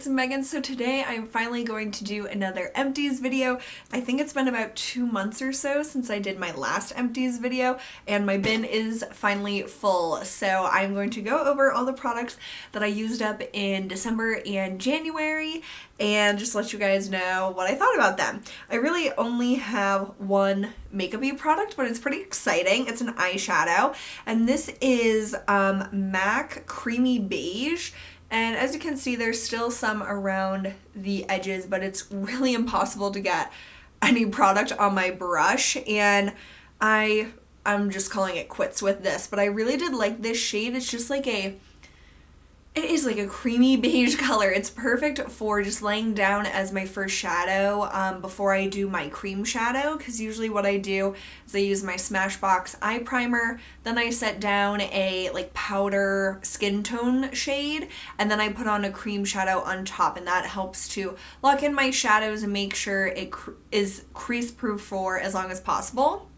it's Megan. So today I'm finally going to do another empties video. I think it's been about 2 months or so since I did my last empties video, and my bin is finally full. So I'm going to go over all the products that I used up in December and January and just let you guys know what I thought about them. I really only have one makeup-y product, but it's pretty exciting. It's an eyeshadow, and this is MAC Creamy Beige. And as you can see, there's still some around the edges, but it's really impossible to get any product on my brush, and I'm just calling it quits with this. But I really did like this shade. It's just like it is like a creamy beige color. It's perfect for just laying down as my first shadow before I do my cream shadow, because usually what I do is I use my Smashbox eye primer, then I set down a like powder skin tone shade, and then I put on a cream shadow on top, and that helps to lock in my shadows and make sure it is crease proof for as long as possible.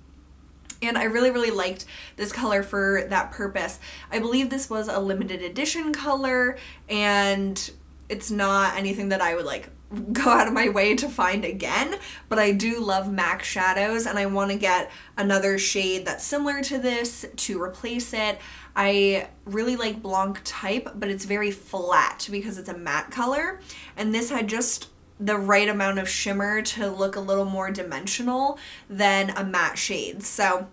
And I really liked this color for that purpose. I believe this was a limited edition color, and it's not anything that I would like go out of my way to find again, but I do love MAC shadows, and I want to get another shade that's similar to this to replace it. I really like Blanc type, but it's very flat because it's a matte color, and this had just the right amount of shimmer to look a little more dimensional than a matte shade. So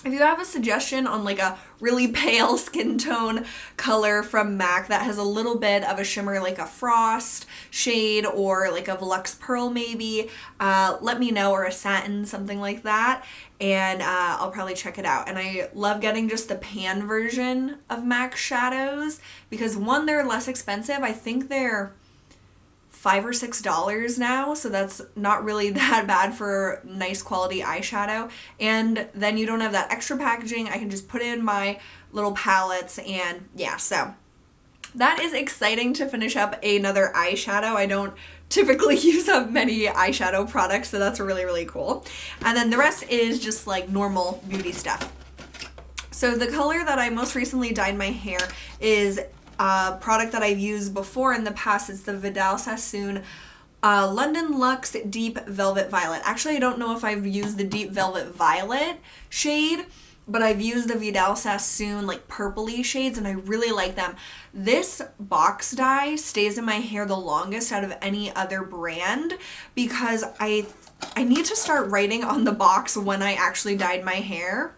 if you have a suggestion on like a really pale skin tone color from MAC that has a little bit of a shimmer, like a Frost shade or like a Volux Pearl maybe, let me know, or a satin, something like that, and I'll probably check it out. And I love getting just the pan version of MAC shadows because one, they're less expensive. I think they're $5 or $6 now, so that's not really that bad for nice quality eyeshadow. And then you don't have that extra packaging. I can just put it in my little palettes, and yeah, so that is exciting to finish up another eyeshadow. I don't typically use up many eyeshadow products, so that's really cool. And then the rest is just like normal beauty stuff. So the color that I most recently dyed my hair is a product that I've used before in the past. It's the Vidal Sassoon London Luxe Deep Velvet Violet. Actually, I don't know if I've used the Deep Velvet Violet shade, but I've used the Vidal Sassoon like purpley shades, and I really like them. This box dye stays in my hair the longest out of any other brand because I need to start writing on the box when I actually dyed my hair,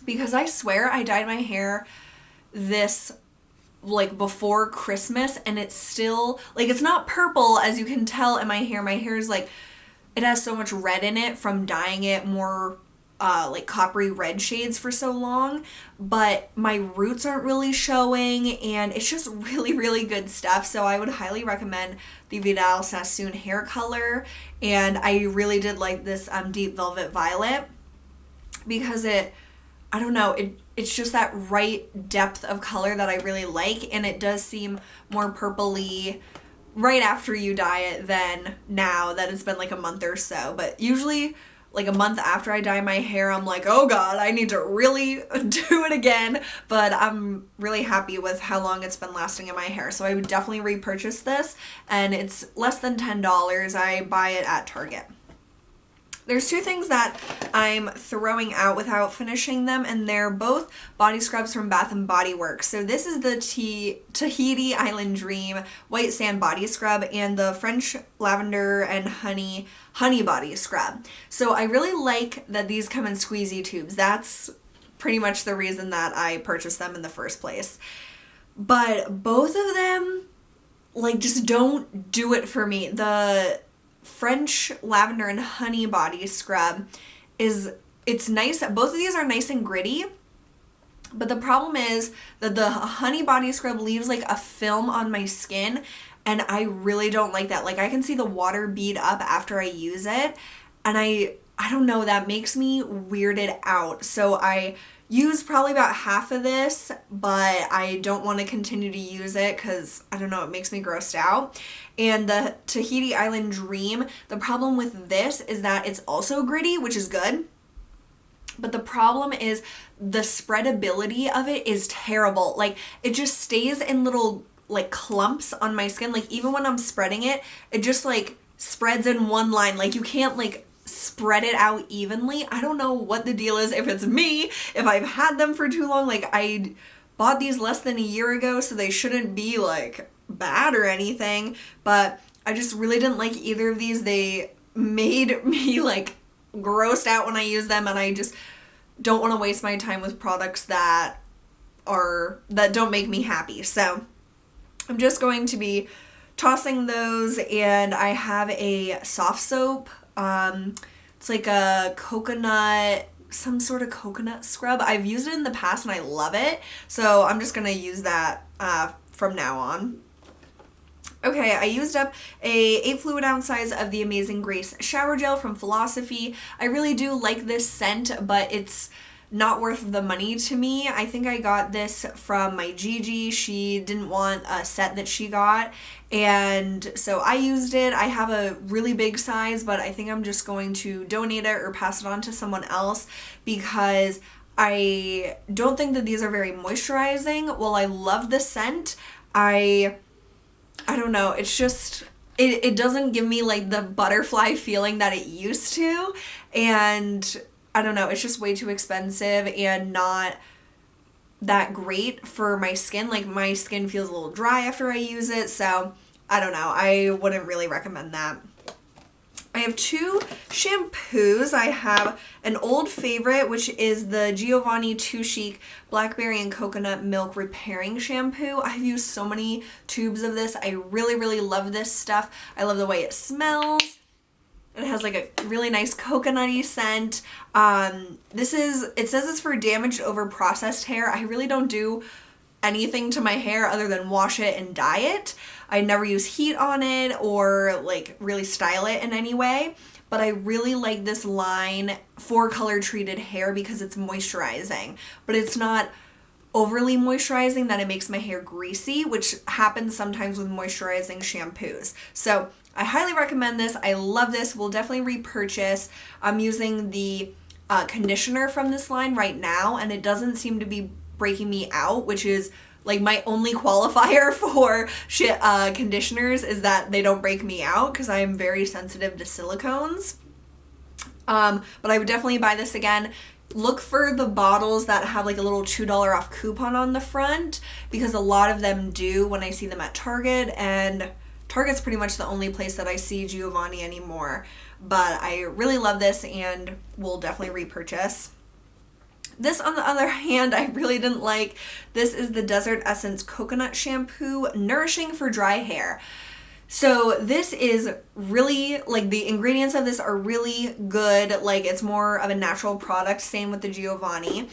because I swear I dyed my hair this like before Christmas, and it's still like, it's not purple as you can tell in my hair. My hair is like, it has so much red in it from dyeing it more like coppery red shades for so long, but my roots aren't really showing, and it's just really good stuff. So I would highly recommend the Vidal Sassoon hair color, and I really did like this Deep Velvet Violet because I don't know, it's just that right depth of color that I really like, and it does seem more purpley right after you dye it than now that it's been like a month or so. But usually like a month after I dye my hair, I'm like, oh god, I need to really do it again. But I'm really happy with how long it's been lasting in my hair, so I would definitely repurchase this, and it's less than $10. I buy it at Target. There's two things that I'm throwing out without finishing them, and they're both body scrubs from Bath & Body Works. So this is the Tahiti Island Dream White Sand Body Scrub and the French Lavender and Honey Body Scrub. So I really like that these come in squeezy tubes. That's pretty much the reason that I purchased them in the first place. But both of them, like, just don't do it for me. The French Lavender and Honey Body Scrub it's nice. Both of these are nice and gritty, but the problem is that the Honey Body Scrub leaves like a film on my skin, and I really don't like that. Like, I can see the water bead up after I use it, and I don't know, that makes me weirded out. So I use probably about half of this, but I don't want to continue to use it because, I don't know, it makes me grossed out. And the Tahiti Island Dream, the problem with this is that it's also gritty, which is good, but the problem is the spreadability of it is terrible. Like, it just stays in little like clumps on my skin. Like even when I'm spreading it, it just like spreads in one line. Like you can't like spread it out evenly. I don't know what the deal is, if it's me, if I've had them for too long. Like I bought these less than a year ago, so they shouldn't be like bad or anything, but I just really didn't like either of these. They made me like grossed out when I use them, and I just don't want to waste my time with products that don't make me happy. So I'm just going to be tossing those, and I have a soft soap. It's like a coconut, some sort of coconut scrub. I've used it in the past and I love it, so I'm just gonna use that from now on. Okay, I used up a 8 fluid ounce size of the Amazing Grace shower gel from Philosophy. I really do like this scent, but it's not worth the money to me. I think I got this from my Gigi. She didn't want a set that she got, and so I used it. I have a really big size, but I think I'm just going to donate it or pass it on to someone else because I don't think that these are very moisturizing. While I love the scent, I don't know, it's just, it doesn't give me like the butterfly feeling that it used to, and I don't know, it's just way too expensive and not that great for my skin. Like my skin feels a little dry after I use it, so I don't know, I wouldn't really recommend that. I have 2 shampoos. I have an old favorite, which is the Giovanni Too Chic Blackberry and Coconut Milk Repairing Shampoo. I've used so many tubes of this. I really, really love this stuff. I love the way it smells. It has like a really nice coconutty scent. It says it's for damaged over processed hair. I really don't do anything to my hair other than wash it and dye it. I never use heat on it or like really style it in any way, but I really like this line for color treated hair because it's moisturizing, but it's not overly moisturizing that it makes my hair greasy, which happens sometimes with moisturizing shampoos. So I highly recommend this. I love this. We'll definitely repurchase. I'm using the conditioner from this line right now, and it doesn't seem to be breaking me out, which is like my only qualifier for conditioners, is that they don't break me out because I am very sensitive to silicones. But I would definitely buy this again. Look for the bottles that have like a little $2 off coupon on the front, because a lot of them do when I see them at Target, and Target's pretty much the only place that I see Giovanni anymore. But I really love this and will definitely repurchase. This, on the other hand, I really didn't like. This is the Desert Essence Coconut Shampoo, Nourishing for Dry Hair. So this is really, like, the ingredients of this are really good. Like, it's more of a natural product, same with the Giovanni.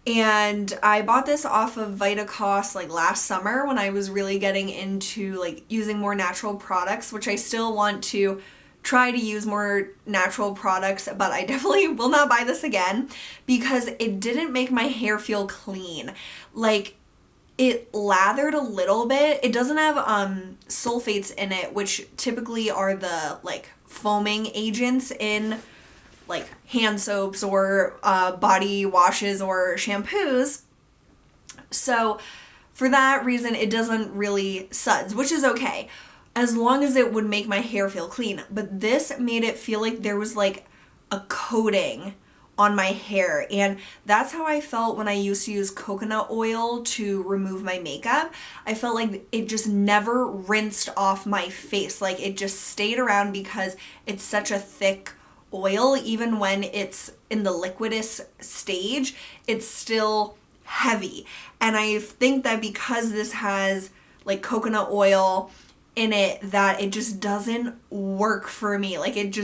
And I bought this off of VITACOST like last summer when I was really getting into like using more natural products, which I still want to try to use more natural products, but I definitely will not buy this again because it didn't make my hair feel clean. Like, it lathered a little bit. It doesn't have sulfates in it, which typically are the like foaming agents in like hand soaps or body washes or shampoos. So for that reason, it doesn't really suds, which is okay, as long as it would make my hair feel clean. But this made it feel like there was like a coating on my hair, and that's how I felt when I used to use coconut oil to remove my makeup. I felt like it just never rinsed off my face. Like it just stayed around because it's such a thick oil. Even when it's in the liquidous stage, it's still heavy. And I think that because this has like coconut oil in it, that it just doesn't work for me. Like it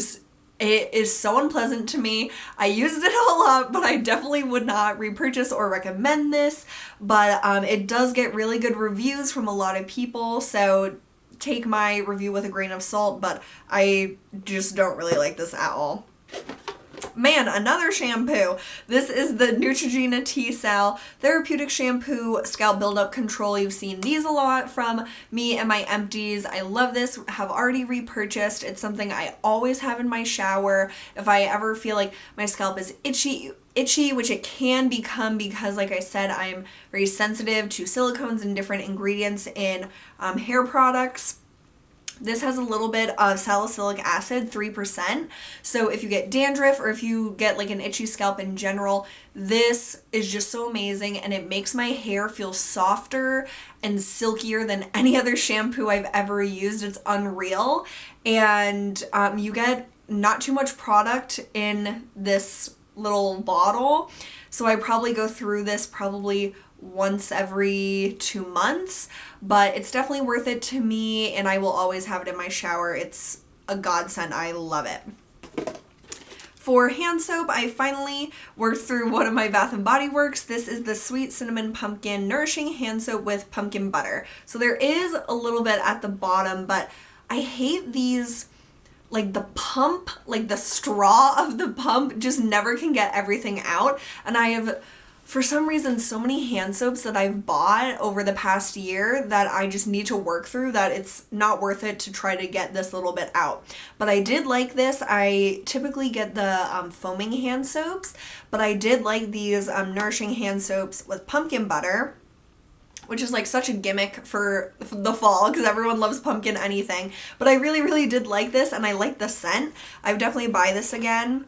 is so unpleasant to me. I used it a lot, but I definitely would not repurchase or recommend this. But it does get really good reviews from a lot of people, so take my review with a grain of salt, but I just don't really like this at all. man, another shampoo. This is the Neutrogena T-Cell Therapeutic Shampoo Scalp Buildup Control. You've seen these a lot from me and my empties. I love this, have already repurchased. It's something I always have in my shower. If I ever feel like my scalp is itchy, which it can become because, like I said, I'm very sensitive to silicones and different ingredients in hair products. This has a little bit of salicylic acid, 3%. So if you get dandruff or if you get like an itchy scalp in general, this is just so amazing, and it makes my hair feel softer and silkier than any other shampoo I've ever used. It's unreal. And you get not too much product in this little bottle. So I probably go through this probably once every 2 months, but it's definitely worth it to me, and I will always have it in my shower. It's a godsend. I love it. For hand soap, I finally worked through one of my Bath & Body Works. This is the Sweet Cinnamon Pumpkin Nourishing Hand Soap with Pumpkin Butter. So there is a little bit at the bottom, but I hate these, like the pump, like the straw of the pump just never can get everything out. And I have, for some reason, so many hand soaps that I've bought over the past year that I just need to work through that it's not worth it to try to get this little bit out. But I did like this. I typically get the foaming hand soaps, but I did like these nourishing hand soaps with pumpkin butter, which is like such a gimmick for the fall because everyone loves pumpkin anything. But I really, really did like this, and I like the scent. I would definitely buy this again.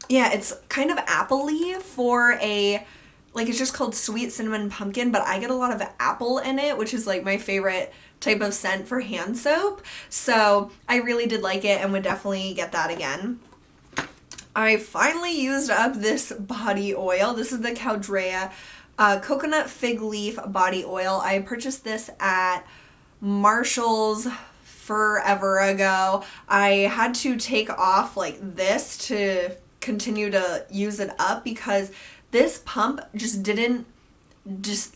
Yeah, it's kind of apple-y for a, like, it's just called Sweet Cinnamon Pumpkin, but I get a lot of apple in it, which is like my favorite type of scent for hand soap. So I really did like it and would definitely get that again. I finally used up this body oil. This is the Caldrea Coconut Fig Leaf Body Oil. I purchased this at Marshall's forever ago. I had to take off like this to continue to use it up because this pump just didn't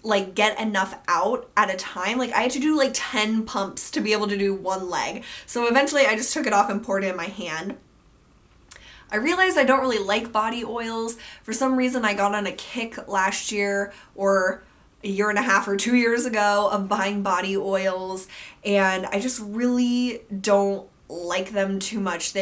like get enough out at a time. Like I had to do like 10 pumps to be able to do one leg. So eventually I just took it off and poured it in my hand. I realized I don't really like body oils. For some reason I got on a kick last year or a year and a half or 2 years ago of buying body oils, and I just really don't like them too much.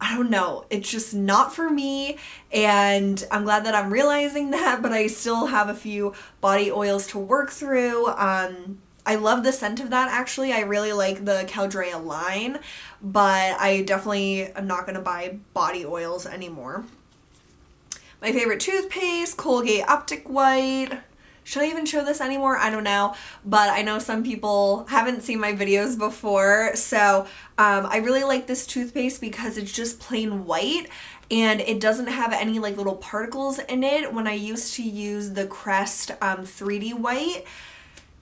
I don't know, it's just not for me, and I'm glad that I'm realizing that, but I still have a few body oils to work through. I love the scent of that, actually. I really like the Caldrea line, but I definitely am not going to buy body oils anymore. My favorite toothpaste, Colgate Optic White. Should I even show this anymore? I don't know, but I know some people haven't seen my videos before, so I really like this toothpaste because it's just plain white and it doesn't have any like little particles in it. When I used to use the Crest 3D white,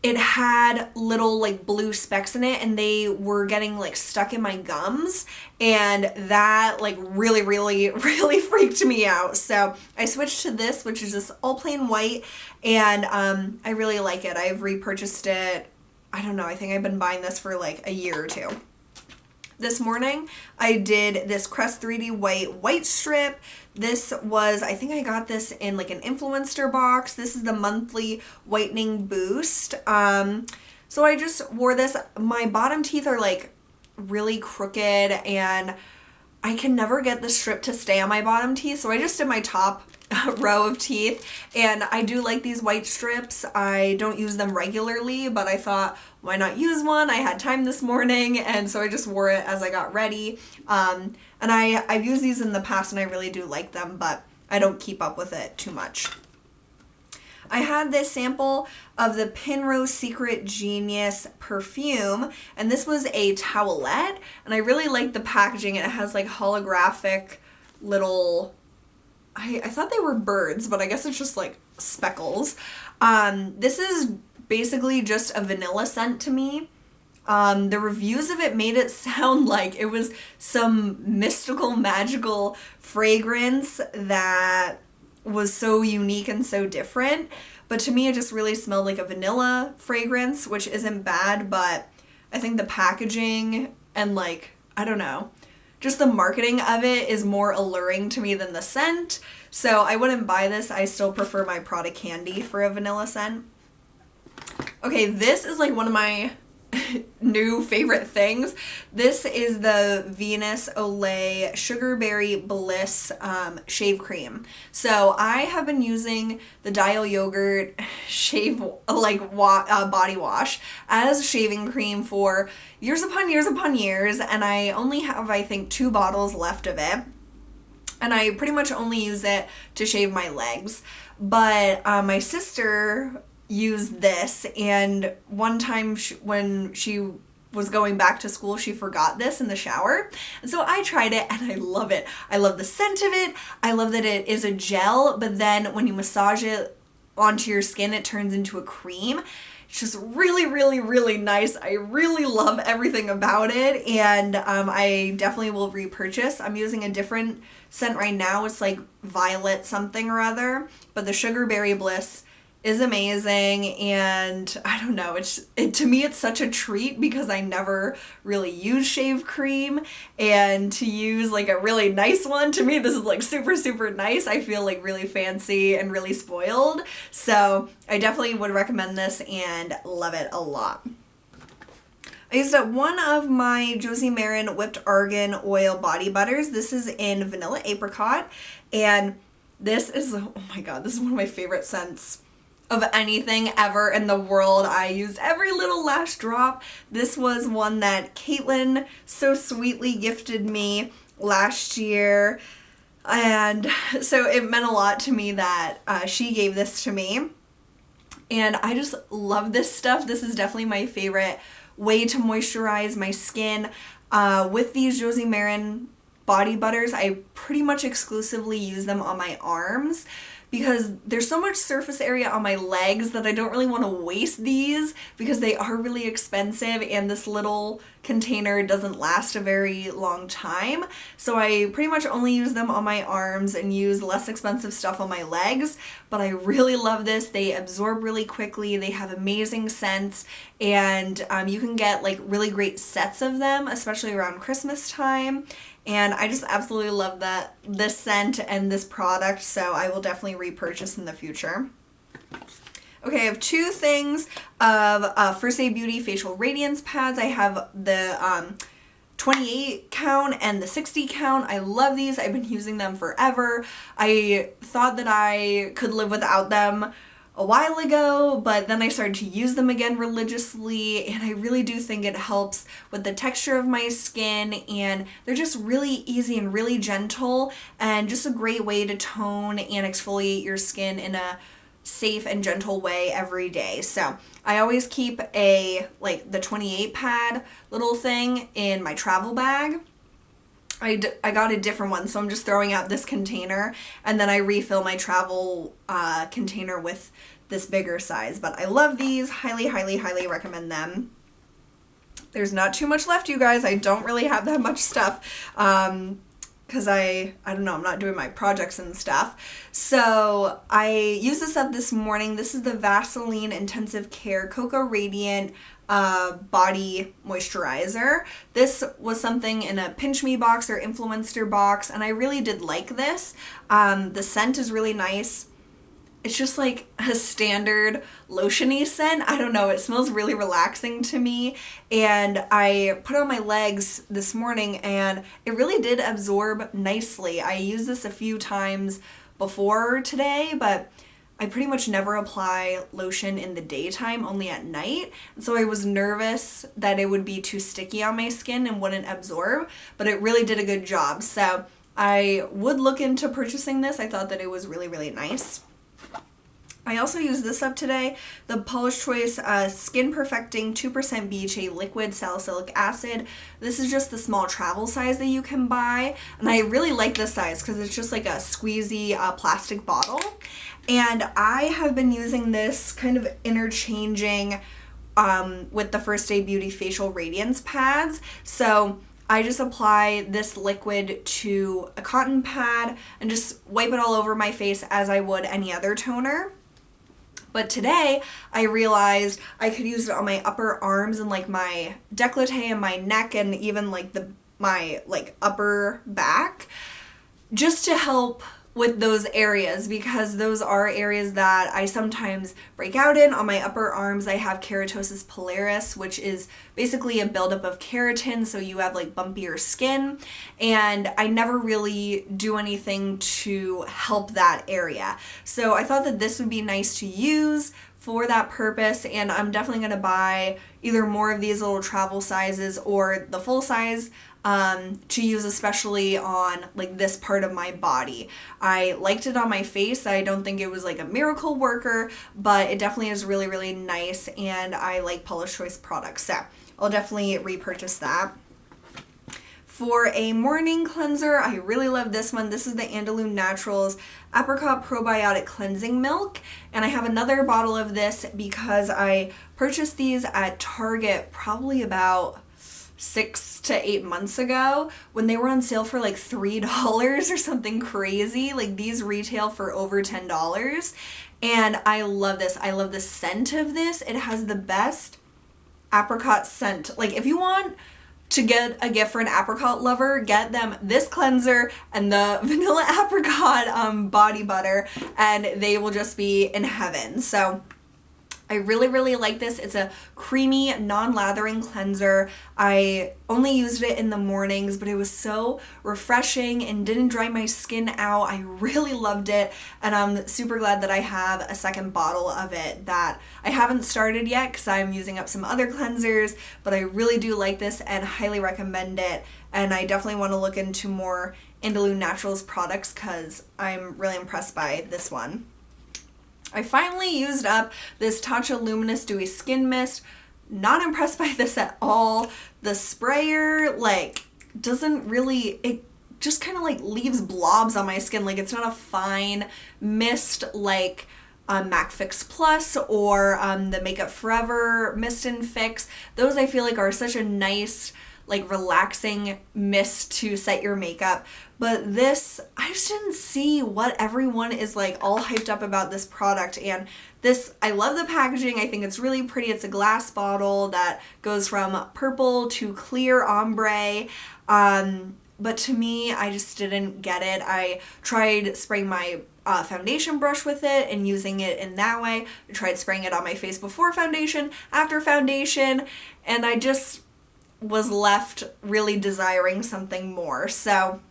it had little like blue specks in it and they were getting like stuck in my gums, and that like really freaked me out. So I switched to this, which is just all plain white, and I really like it. I've repurchased it. I don't know, I think I've been buying this for like a year or two. This morning I did this Crest 3D white strip. This was, I think I got this in like an influencer box. This is the monthly whitening boost. So I just wore this. My bottom teeth are like really crooked and I can never get the strip to stay on my bottom teeth. So I just did my top row of teeth, and I do like these white strips. I don't use them regularly, but I thought, why not use one? I had time this morning, and so I just wore it as I got ready. And I've used these in the past and I really do like them, but I don't keep up with it too much. I had this sample of the Penrose Secret Genius perfume, and this was a towelette, and I really like the packaging. It has like holographic little, I thought they were birds, but I guess it's just like speckles. This is basically just a vanilla scent to me. The reviews of it made it sound like it was some mystical, magical fragrance that was so unique and so different. But to me, it just really smelled like a vanilla fragrance, which isn't bad, but I think the packaging and like, I don't know, just the marketing of it is more alluring to me than the scent. So I wouldn't buy this. I still prefer my Prada Candy for a vanilla scent. Okay, this is like one of my new favorite things. This is the Venus Olay Sugarberry Bliss shave cream. So I have been using the Dial Yogurt shave body wash as shaving cream for years upon years upon years, and I only have, I think, 2 bottles left of it. And I pretty much only use it to shave my legs. But my sister used this, and one time when she was going back to school, she forgot this in the shower. And so I tried it, and I love it. I love the scent of it. I love that it is a gel, but then when you massage it onto your skin, it turns into a cream. It's just really, really, really nice. I really love everything about it, and I definitely will repurchase. I'm using a different scent right now. It's like violet something or other, but the Sugarberry Bliss is amazing, and I don't know, to me it's such a treat because I never really use shave cream, and to use like a really nice one, to me this is like super, super nice. I feel like really fancy and really spoiled, so I definitely would recommend this and love it a lot. I used up one of my Josie Maran Whipped Argan Oil Body Butters. This is in Vanilla Apricot, and this is, oh my god, this is one of my favorite scents of anything ever in the world. I used every little last drop. This was one that Caitlin so sweetly gifted me last year, and so it meant a lot to me that she gave this to me, and I just love this stuff. This is definitely my favorite way to moisturize my skin. With these Josie Maran body butters, I pretty much exclusively use them on my arms because there's so much surface area on my legs that I don't really want to waste these because they are really expensive, and this little container doesn't last a very long time. So I pretty much only use them on my arms and use less expensive stuff on my legs, but I really love this. They absorb really quickly, they have amazing scents, and you can get like really great sets of them, especially around Christmas time. And I just absolutely love this scent and this product, so I will definitely repurchase in the future. Okay, I have 2 things of First Aid Beauty Facial Radiance Pads. I have the 28 count and the 60 count. I love these. I've been using them forever. I thought that I could live without them a while ago, but then I started to use them again religiously, and I really do think it helps with the texture of my skin, and they're just really easy and really gentle, and just a great way to tone and exfoliate your skin in a safe and gentle way every day. So I always keep the 28 pad little thing in my travel bag. I got a different one, so I'm just throwing out this container, and then I refill my travel container with this bigger size. But I love these. Highly, highly, highly recommend them. There's not too much left, you guys. I don't really have that much stuff because I don't know, I'm not doing my projects and stuff. So I used this up this morning. This is the Vaseline Intensive Care Cocoa Radiant body moisturizer. This was something in a Pinch Me box or Influencer box, and I really did like this. The scent is really nice. It's just like a standard lotion-y scent. I don't know, it smells really relaxing to me, and I put it on my legs this morning and it really did absorb nicely. I used this a few times before today, but I pretty much never apply lotion in the daytime, only at night. And so I was nervous that it would be too sticky on my skin and wouldn't absorb, but it really did a good job. So I would look into purchasing this. I thought that it was really, really nice. I also used this up today, the Paula's Choice Skin Perfecting 2% BHA Liquid Salicylic Acid. This is just the small travel size that you can buy, and I really like this size because it's just like a squeezy plastic bottle. And I have been using this kind of interchanging with the First Aid Beauty Facial Radiance Pads. So I just apply this liquid to a cotton pad and just wipe it all over my face as I would any other toner. But today I realized I could use it on my upper arms and like my décolleté and my neck and even like the my like upper back, just to help with those areas, because those are areas that I sometimes break out in. On my upper arms, I have keratosis pilaris, which is basically a buildup of keratin, so you have like bumpier skin, and I never really do anything to help that area. So I thought that this would be nice to use for that purpose, and I'm definitely going to buy either more of these little travel sizes or the full size to use, especially on like this part of my body. I liked it on my face. I don't think it was like a miracle worker, but it definitely is really, really nice, and I like Paula's Choice products, so I'll definitely repurchase that. For a morning cleanser, I really love this one. This is the Andalou Naturals Apricot Probiotic Cleansing Milk, and I have another bottle of this because I purchased these at Target probably about 6 to 8 months ago when they were on sale for like $3 or something crazy. Like these retail for over $10, and I love this. I love the scent of this. It has the best apricot scent. Like if you want to get a gift for an apricot lover, get them this cleanser and the vanilla apricot body butter, and they will just be in heaven. So I really, really like this. It's a creamy, non-lathering cleanser. I only used it in the mornings, but it was so refreshing and didn't dry my skin out. I really loved it, and I'm super glad that I have a second bottle of it that I haven't started yet because I'm using up some other cleansers, but I really do like this and highly recommend it, and I definitely want to look into more Andalou Naturals products because I'm really impressed by this one. I finally used up this Tatcha Luminous Dewy Skin Mist. Not impressed by this at all. The sprayer, like, doesn't really, it just kind of like leaves blobs on my skin. Like, it's not a fine mist like MAC Fix Plus or the Makeup Forever Mist and Fix. Those I feel like are such a nice, like, relaxing mist to set your makeup. But this, I just didn't see what everyone is like all hyped up about this product. And this, I love the packaging. I think it's really pretty. It's a glass bottle that goes from purple to clear ombre. But to me, I just didn't get it. I tried spraying my foundation brush with it and using it in that way. I tried spraying it on my face before foundation, after foundation, and I just was left really desiring something more. So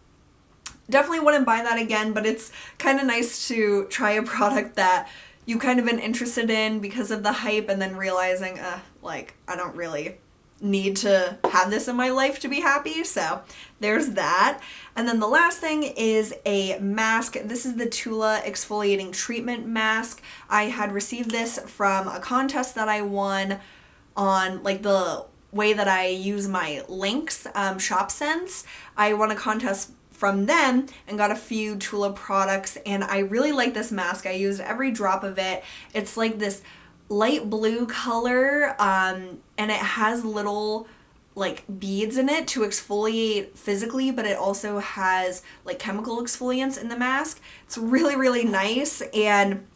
definitely wouldn't buy that again, but it's kind of nice to try a product that you kind of been interested in because of the hype, and then realizing, like, I don't really need to have this in my life to be happy. So there's that. And then the last thing is a mask. This is the Tula Exfoliating Treatment Mask. I had received this from a contest that I won on, like, the way that I use my links, Shop Sense. I won a contest from them and got a few Tula products, and I really like this mask. I used every drop of it. It's like this light blue color, and it has little like beads in it to exfoliate physically, but it also has like chemical exfoliants in the mask. It's really, really nice, and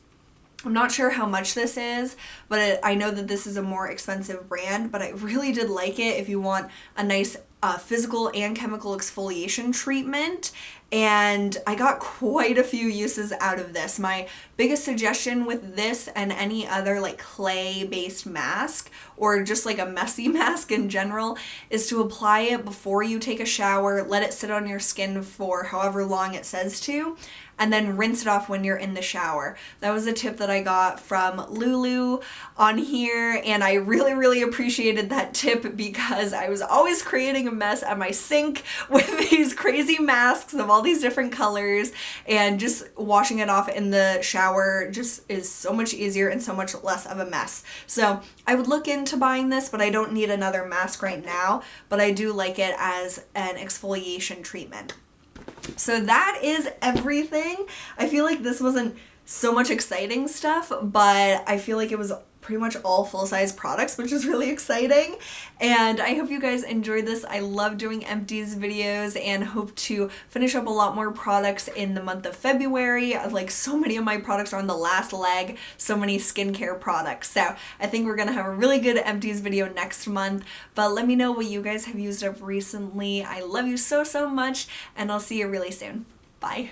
I'm not sure how much this is, but I know that this is a more expensive brand, but I really did like it if you want a nice physical and chemical exfoliation treatment. And I got quite a few uses out of this. My biggest suggestion with this and any other like clay-based mask, or just like a messy mask in general, is to apply it before you take a shower, let it sit on your skin for however long it says to, and then rinse it off when you're in the shower. That was a tip that I got from Lulu on here, and I really, really appreciated that tip because I was always creating a mess at my sink with these crazy masks of all these different colors, and just washing it off in the shower just is so much easier and so much less of a mess. So I would look into buying this, but I don't need another mask right now, but I do like it as an exfoliation treatment. So that is everything. I feel like this wasn't so much exciting stuff, but I feel like it was pretty much all full-size products, which is really exciting. And I hope you guys enjoyed this. I love doing empties videos and hope to finish up a lot more products in the month of February. Like, so many of my products are on the last leg, so many skincare products. So I think we're gonna have a really good empties video next month, but let me know what you guys have used up recently. I love you so, so much, and I'll see you really soon. Bye.